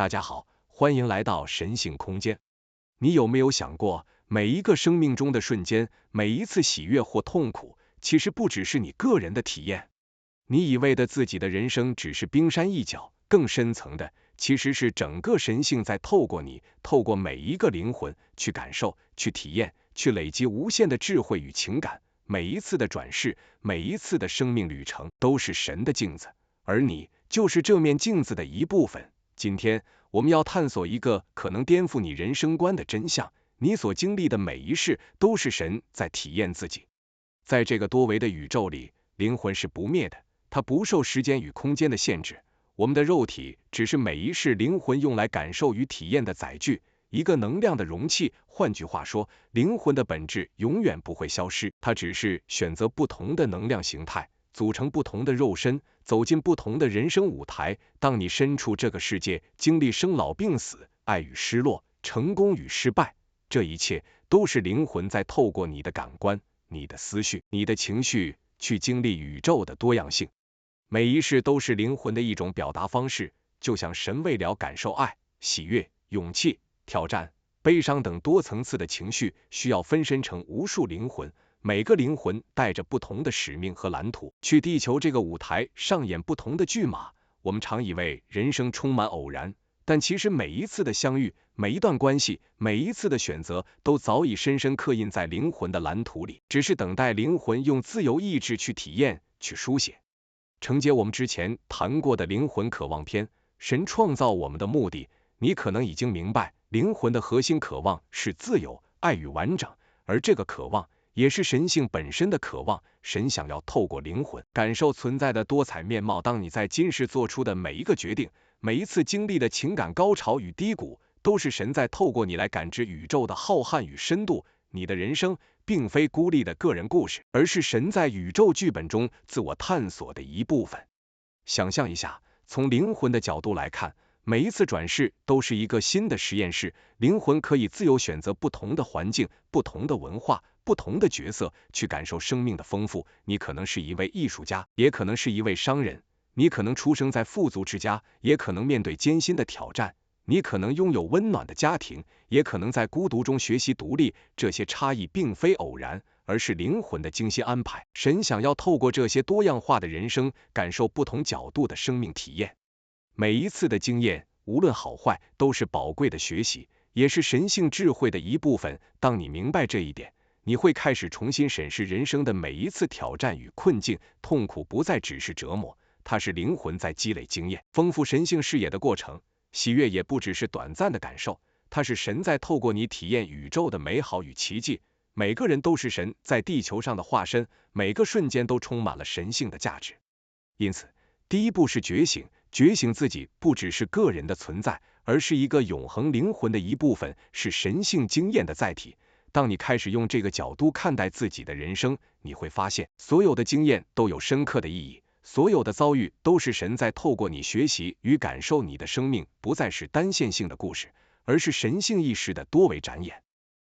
大家好，欢迎来到神性空间。你有没有想过，每一个生命中的瞬间，每一次喜悦或痛苦，其实不只是你个人的体验。你以为的自己的人生只是冰山一角，更深层的，其实是整个神性在透过你，透过每一个灵魂去感受、去体验、去累积无限的智慧与情感。每一次的转世，每一次的生命旅程，都是神的镜子，而你就是这面镜子的一部分。今天我们要探索一个可能颠覆你人生观的真相：你所经历的每一世都是神在体验自己。在这个多维的宇宙里，灵魂是不灭的，它不受时间与空间的限制。我们的肉体只是每一世灵魂用来感受与体验的载具，一个能量的容器。换句话说，灵魂的本质永远不会消失，它只是选择不同的能量形态，组成不同的肉身，走进不同的人生舞台。当你身处这个世界，经历生老病死、爱与失落、成功与失败，这一切都是灵魂在透过你的感官、你的思绪、你的情绪去经历宇宙的多样性。每一世都是灵魂的一种表达方式，就像神为了感受爱、喜悦、勇气、挑战、悲伤等多层次的情绪，需要分身成无数灵魂。每个灵魂带着不同的使命和蓝图，去地球这个舞台上演不同的剧码。我们常以为人生充满偶然，但其实每一次的相遇，每一段关系，每一次的选择，都早已深深刻印在灵魂的蓝图里，只是等待灵魂用自由意志去体验、去书写。承接我们之前谈过的灵魂渴望篇，神创造我们的目的，你可能已经明白，灵魂的核心渴望是自由、爱与完整，而这个渴望也是神性本身的渴望。神想要透过灵魂感受存在的多彩面貌。当你在今世做出的每一个决定，每一次经历的情感高潮与低谷，都是神在透过你来感知宇宙的浩瀚与深度。你的人生并非孤立的个人故事，而是神在宇宙剧本中自我探索的一部分。想象一下，从灵魂的角度来看，每一次转世都是一个新的实验室，灵魂可以自由选择不同的环境、不同的文化、不同的角色，去感受生命的丰富。你可能是一位艺术家，也可能是一位商人；你可能出生在富足之家，也可能面对艰辛的挑战；你可能拥有温暖的家庭，也可能在孤独中学习独立。这些差异并非偶然，而是灵魂的精心安排。神想要透过这些多样化的人生，感受不同角度的生命体验。每一次的经验，无论好坏，都是宝贵的学习，也是神性智慧的一部分。当你明白这一点，你会开始重新审视人生的每一次挑战与困境。痛苦不再只是折磨，它是灵魂在积累经验、丰富神性视野的过程。喜悦也不只是短暂的感受，它是神在透过你体验宇宙的美好与奇迹。每个人都是神在地球上的化身，每个瞬间都充满了神性的价值。因此，第一步是觉醒，觉醒自己不只是个人的存在，而是一个永恒灵魂的一部分，是神性经验的载体。当你开始用这个角度看待自己的人生，你会发现，所有的经验都有深刻的意义，所有的遭遇都是神在透过你学习与感受。你的生命不再是单线性的故事，而是神性意识的多维展演。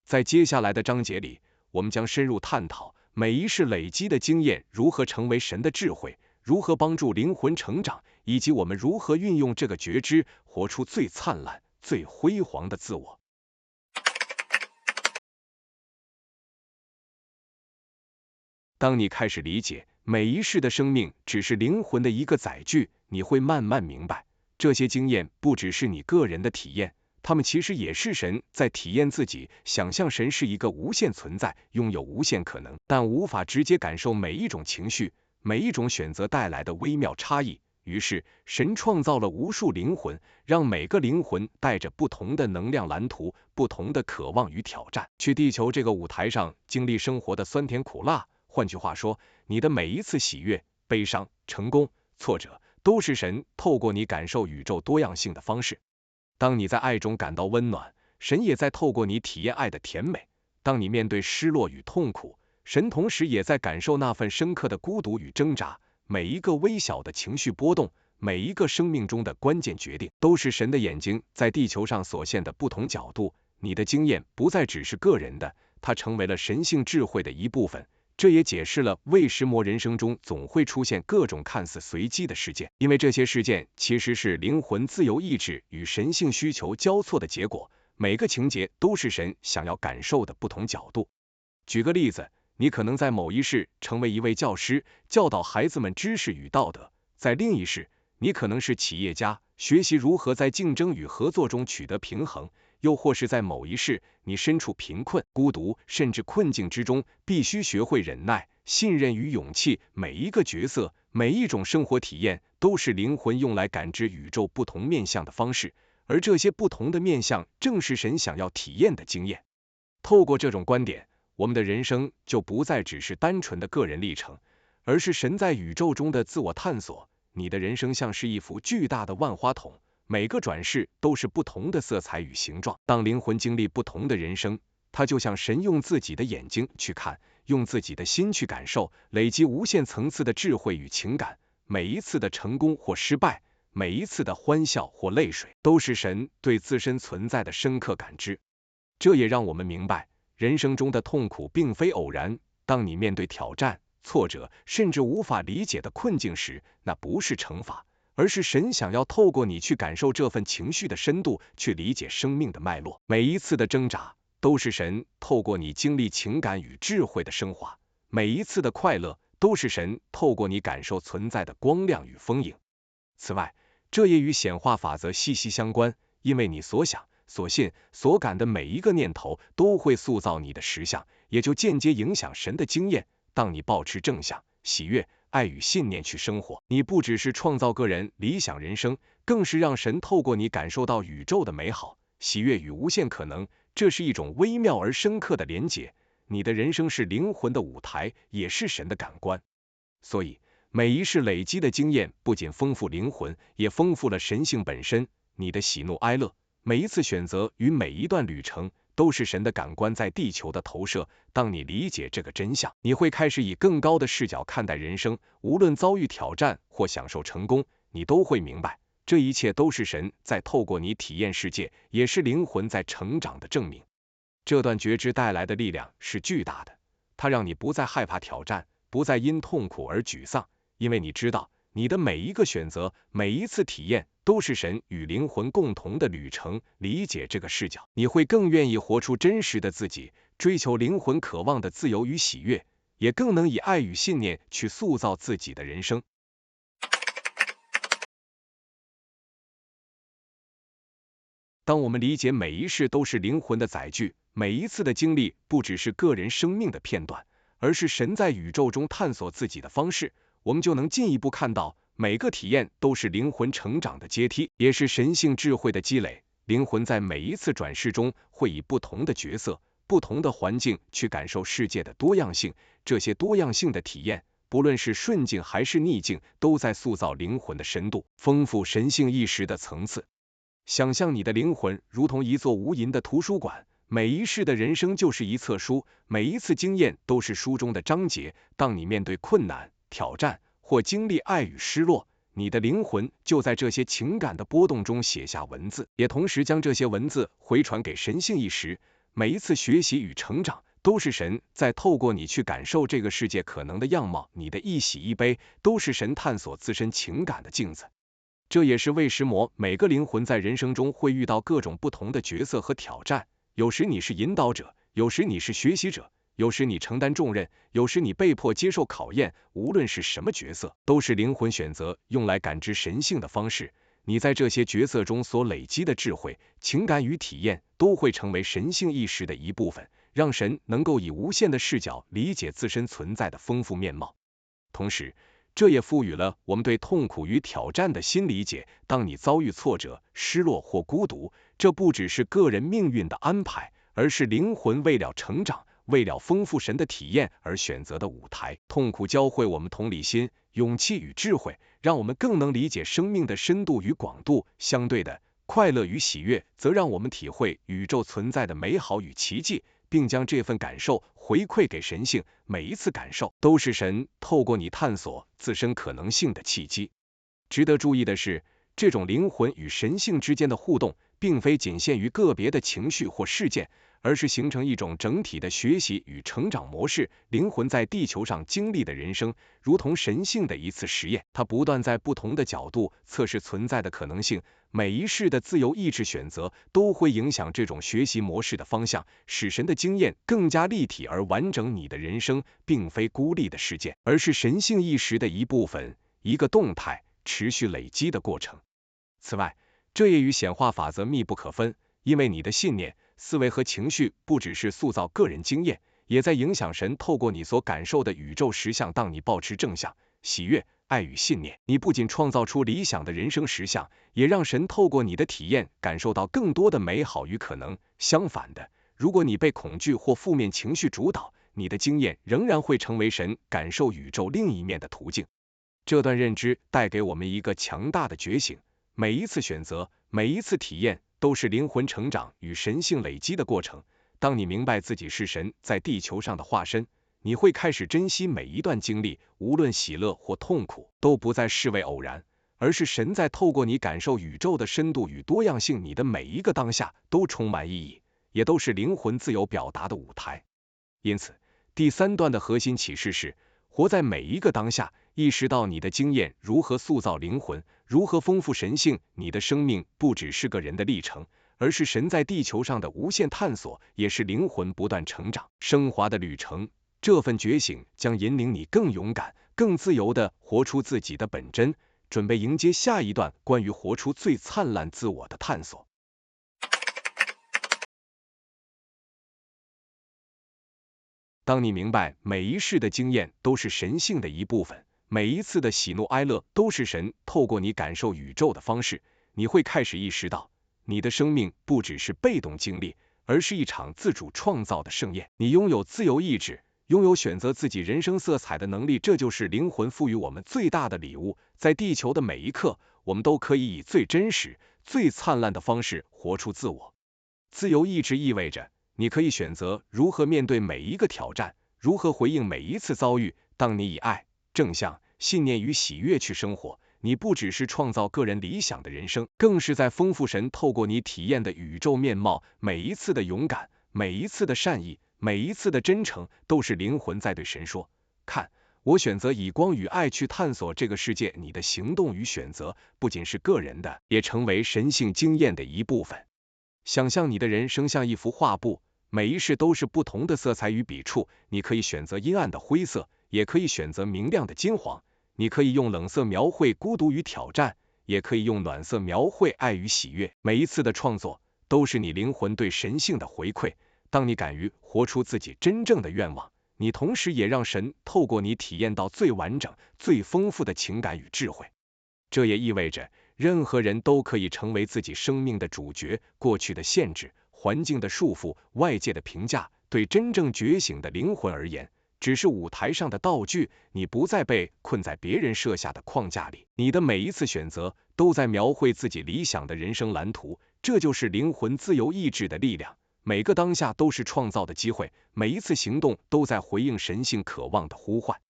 在接下来的章节里，我们将深入探讨每一世累积的经验如何成为神的智慧，如何帮助灵魂成长，以及我们如何运用这个觉知，活出最灿烂、最辉煌的自我。当你开始理解每一世的生命只是灵魂的一个载具，你会慢慢明白，这些经验不只是你个人的体验，他们其实也是神在体验自己。想象神是一个无限存在，拥有无限可能，但无法直接感受每一种情绪、每一种选择带来的微妙差异。于是，神创造了无数灵魂，让每个灵魂带着不同的能量蓝图、不同的渴望与挑战，去地球这个舞台上经历生活的酸甜苦辣。换句话说，你的每一次喜悦、悲伤、成功、挫折，都是神透过你感受宇宙多样性的方式。当你在爱中感到温暖，神也在透过你体验爱的甜美。当你面对失落与痛苦，神同时也在感受那份深刻的孤独与挣扎。每一个微小的情绪波动，每一个生命中的关键决定，都是神的眼睛在地球上所现的不同角度。你的经验不再只是个人的，它成为了神性智慧的一部分。这也解释了为什么人生中总会出现各种看似随机的事件，因为这些事件其实是灵魂自由意志与神性需求交错的结果，每个情节都是神想要感受的不同角度。举个例子，你可能在某一世成为一位教师，教导孩子们知识与道德，在另一世，你可能是企业家，学习如何在竞争与合作中取得平衡，又或是在某一世，你身处贫困、孤独，甚至困境之中，必须学会忍耐、信任与勇气。每一个角色，每一种生活体验，都是灵魂用来感知宇宙不同面向的方式，而这些不同的面向，正是神想要体验的经验。透过这种观点，我们的人生就不再只是单纯的个人历程，而是神在宇宙中的自我探索。你的人生像是一幅巨大的万花筒，每个转世都是不同的色彩与形状。当灵魂经历不同的人生，它就像神用自己的眼睛去看，用自己的心去感受，累积无限层次的智慧与情感。每一次的成功或失败，每一次的欢笑或泪水，都是神对自身存在的深刻感知。这也让我们明白，人生中的痛苦并非偶然。当你面对挑战、挫折，甚至无法理解的困境时，那不是惩罚，而是神想要透过你去感受这份情绪的深度，去理解生命的脉络。每一次的挣扎，都是神透过你经历情感与智慧的升华；每一次的快乐，都是神透过你感受存在的光亮与丰盈。此外，这也与显化法则息息相关，因为你所想、所信、所感的每一个念头，都会塑造你的实相，也就间接影响神的经验。当你保持正向、喜悦、爱与信念去生活，你不只是创造个人理想人生，更是让神透过你感受到宇宙的美好、喜悦与无限可能。这是一种微妙而深刻的连结。你的人生是灵魂的舞台，也是神的感官。所以，每一世累积的经验不仅丰富灵魂，也丰富了神性本身。你的喜怒哀乐，每一次选择与每一段旅程，都是神的感官在地球的投射。当你理解这个真相，你会开始以更高的视角看待人生，无论遭遇挑战或享受成功，你都会明白，这一切都是神在透过你体验世界，也是灵魂在成长的证明。这段觉知带来的力量是巨大的，它让你不再害怕挑战，不再因痛苦而沮丧，因为你知道，你的每一个选择，每一次体验，都是神与灵魂共同的旅程。理解这个视角，你会更愿意活出真实的自己，追求灵魂渴望的自由与喜悦，也更能以爱与信念去塑造自己的人生。当我们理解每一世都是灵魂的载具，每一次的经历不只是个人生命的片段，而是神在宇宙中探索自己的方式，我们就能进一步看到，每个体验都是灵魂成长的阶梯，也是神性智慧的积累。灵魂在每一次转世中，会以不同的角色、不同的环境去感受世界的多样性。这些多样性的体验，不论是顺境还是逆境，都在塑造灵魂的深度，丰富神性意识的层次。想象你的灵魂如同一座无垠的图书馆，每一世的人生就是一册书，每一次经验都是书中的章节。当你面对困难、挑战或经历爱与失落，你的灵魂就在这些情感的波动中写下文字，也同时将这些文字回传给神性意识。每一次学习与成长，都是神在透过你去感受这个世界可能的样貌。你的一喜一悲，都是神探索自身情感的镜子。这也是为什么每个灵魂在人生中会遇到各种不同的角色和挑战。有时你是引导者，有时你是学习者，有时你承担重任，有时你被迫接受考验。无论是什么角色，都是灵魂选择用来感知神性的方式。你在这些角色中所累积的智慧、情感与体验，都会成为神性意识的一部分，让神能够以无限的视角理解自身存在的丰富面貌。同时，这也赋予了我们对痛苦与挑战的新理解。当你遭遇挫折、失落或孤独，这不只是个人命运的安排，而是灵魂为了成长、为了丰富神的体验而选择的舞台。痛苦教会我们同理心、勇气与智慧，让我们更能理解生命的深度与广度。相对的，快乐与喜悦则让我们体会宇宙存在的美好与奇迹，并将这份感受回馈给神性。每一次感受都是神透过你探索自身可能性的契机。值得注意的是，这种灵魂与神性之间的互动，并非仅限于个别的情绪或事件，而是形成一种整体的学习与成长模式。灵魂在地球上经历的人生，如同神性的一次实验，它不断在不同的角度测试存在的可能性。每一世的自由意志选择都会影响这种学习模式的方向，使神的经验更加立体而完整。你的人生并非孤立的事件，而是神性意识的一部分，一个动态、持续累积的过程。此外，这也与显化法则密不可分，因为你的信念、思维和情绪不只是塑造个人经验，也在影响神透过你所感受的宇宙实相。当你保持正向、喜悦、爱与信念，你不仅创造出理想的人生实相，也让神透过你的体验感受到更多的美好与可能。相反的，如果你被恐惧或负面情绪主导，你的经验仍然会成为神感受宇宙另一面的途径。这段认知带给我们一个强大的觉醒，每一次选择，每一次体验，都是灵魂成长与神性累积的过程。当你明白自己是神在地球上的化身，你会开始珍惜每一段经历，无论喜乐或痛苦，都不再视为偶然，而是神在透过你感受宇宙的深度与多样性。你的每一个当下都充满意义，也都是灵魂自由表达的舞台。因此，第3段的核心启示是，活在每一个当下，意识到你的经验如何塑造灵魂，如何丰富神性。你的生命不只是个人的历程，而是神在地球上的无限探索，也是灵魂不断成长、升华的旅程。这份觉醒将引领你更勇敢、更自由地活出自己的本真，准备迎接下一段关于活出最灿烂自我的探索。当你明白每一世的经验都是神性的一部分，每一次的喜怒哀乐都是神透过你感受宇宙的方式，你会开始意识到，你的生命不只是被动经历，而是一场自主创造的盛宴。你拥有自由意志，拥有选择自己人生色彩的能力，这就是灵魂赋予我们最大的礼物。在地球的每一刻，我们都可以以最真实、最灿烂的方式活出自我。自由意志意味着，你可以选择如何面对每一个挑战，如何回应每一次遭遇。当你以爱、正向、信念与喜悦去生活，你不只是创造个人理想的人生，更是在丰富神透过你体验的宇宙面貌。每一次的勇敢，每一次的善意，每一次的真诚，都是灵魂在对神说，看，我选择以光与爱去探索这个世界。你的行动与选择不仅是个人的，也成为神性经验的一部分。想象你的人生像一幅画布，每一世都是不同的色彩与笔触，你可以选择阴暗的灰色，也可以选择明亮的金黄。你可以用冷色描绘孤独与挑战，也可以用暖色描绘爱与喜悦。每一次的创作都是你灵魂对神性的回馈。当你敢于活出自己真正的愿望，你同时也让神透过你体验到最完整、最丰富的情感与智慧。这也意味着，任何人都可以成为自己生命的主角。过去的限制、环境的束缚、外界的评价，对真正觉醒的灵魂而言，只是舞台上的道具。你不再被困在别人设下的框架里，你的每一次选择都在描绘自己理想的人生蓝图。这就是灵魂自由意志的力量。每个当下都是创造的机会，每一次行动都在回应神性渴望的呼唤。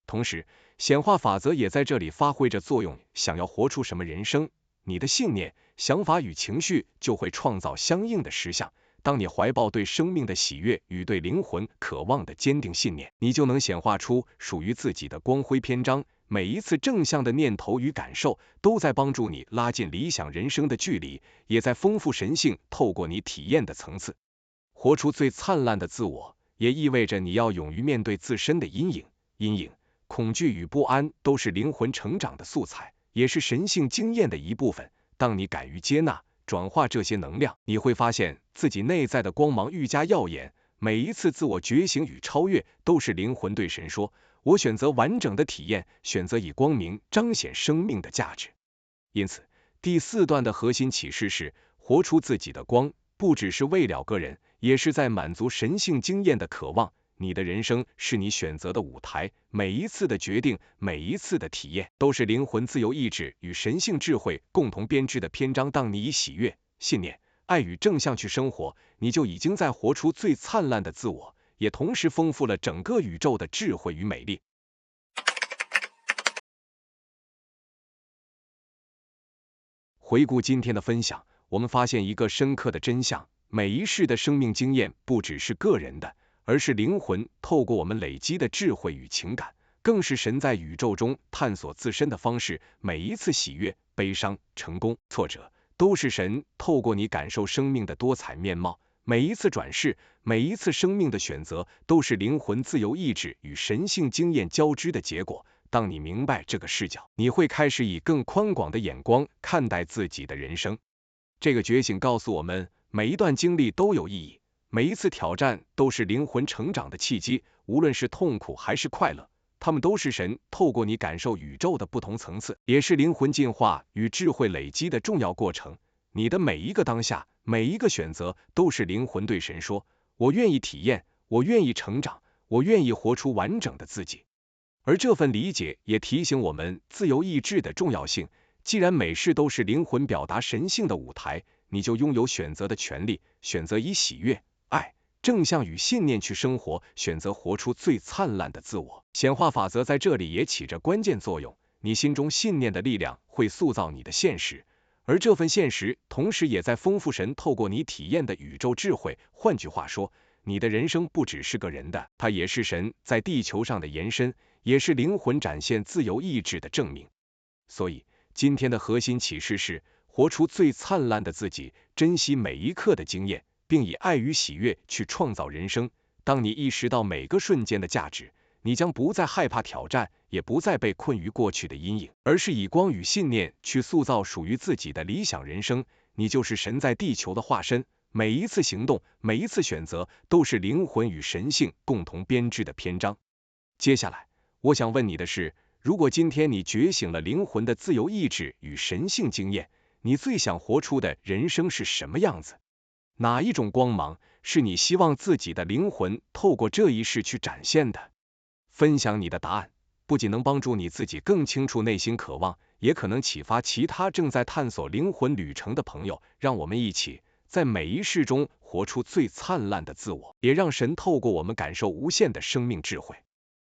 同时，显化法则也在这里发挥着作用。想要活出什么人生，你的信念、想法与情绪就会创造相应的实相。当你怀抱对生命的喜悦与对灵魂渴望的坚定信念，你就能显化出属于自己的光辉篇章。每一次正向的念头与感受，都在帮助你拉近理想人生的距离，也在丰富神性透过你体验的层次。活出最灿烂的自我，也意味着你要勇于面对自身的阴影、恐惧与不安，都是灵魂成长的素材，也是神性经验的一部分。当你敢于接纳、转化这些能量，你会发现自己内在的光芒愈加耀眼。每一次自我觉醒与超越，都是灵魂对神说，我选择完整的体验，选择以光明彰显生命的价值。因此，第4段的核心启示是，活出自己的光，不只是为了个人，也是在满足神性经验的渴望。你的人生是你选择的舞台，每一次的决定，每一次的体验，都是灵魂自由意志与神性智慧共同编织的篇章。当你以喜悦、信念、爱与正向去生活，你就已经在活出最灿烂的自我，也同时丰富了整个宇宙的智慧与美丽。回顾今天的分享，我们发现一个深刻的真相：每一世的生命经验不只是个人的，而是灵魂透过我们累积的智慧与情感，更是神在宇宙中探索自身的方式。每一次喜悦、悲伤、成功、挫折，都是神透过你感受生命的多彩面貌。每一次转世，每一次生命的选择，都是灵魂自由意志与神性经验交织的结果。当你明白这个视角，你会开始以更宽广的眼光看待自己的人生。这个觉醒告诉我们，每一段经历都有意义，每一次挑战都是灵魂成长的契机，无论是痛苦还是快乐，他们都是神透过你感受宇宙的不同层次，也是灵魂进化与智慧累积的重要过程。你的每一个当下，每一个选择，都是灵魂对神说，我愿意体验，我愿意成长，我愿意活出完整的自己。而这份理解也提醒我们自由意志的重要性。既然每事都是灵魂表达神性的舞台，你就拥有选择的权利，选择以喜悦、爱、正向与信念去生活，选择活出最灿烂的自我。显化法则在这里也起着关键作用，你心中信念的力量会塑造你的现实，而这份现实同时也在丰富神透过你体验的宇宙智慧。换句话说，你的人生不只是个人的，它也是神在地球上的延伸，也是灵魂展现自由意志的证明。所以今天的核心启示是，活出最灿烂的自己，珍惜每一刻的经验，并以爱与喜悦去创造人生。当你意识到每个瞬间的价值，你将不再害怕挑战，也不再被困于过去的阴影，而是以光与信念去塑造属于自己的理想人生。你就是神在地球的化身，每一次行动，每一次选择，都是灵魂与神性共同编织的篇章。接下来，我想问你的是，如果今天你觉醒了灵魂的自由意志与神性经验，你最想活出的人生是什么样子？哪一种光芒是你希望自己的灵魂透过这一世去展现的？分享你的答案，不仅能帮助你自己更清楚内心渴望，也可能启发其他正在探索灵魂旅程的朋友。让我们一起在每一世中活出最灿烂的自我，也让神透过我们感受无限的生命智慧。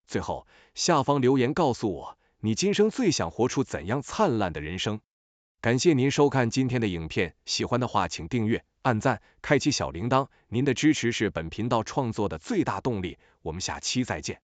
最后，下方留言告诉我，你今生最想活出怎样灿烂的人生？感谢您收看今天的影片，喜欢的话请订阅、按赞、开启小铃铛，您的支持是本频道创作的最大动力。我们下期再见。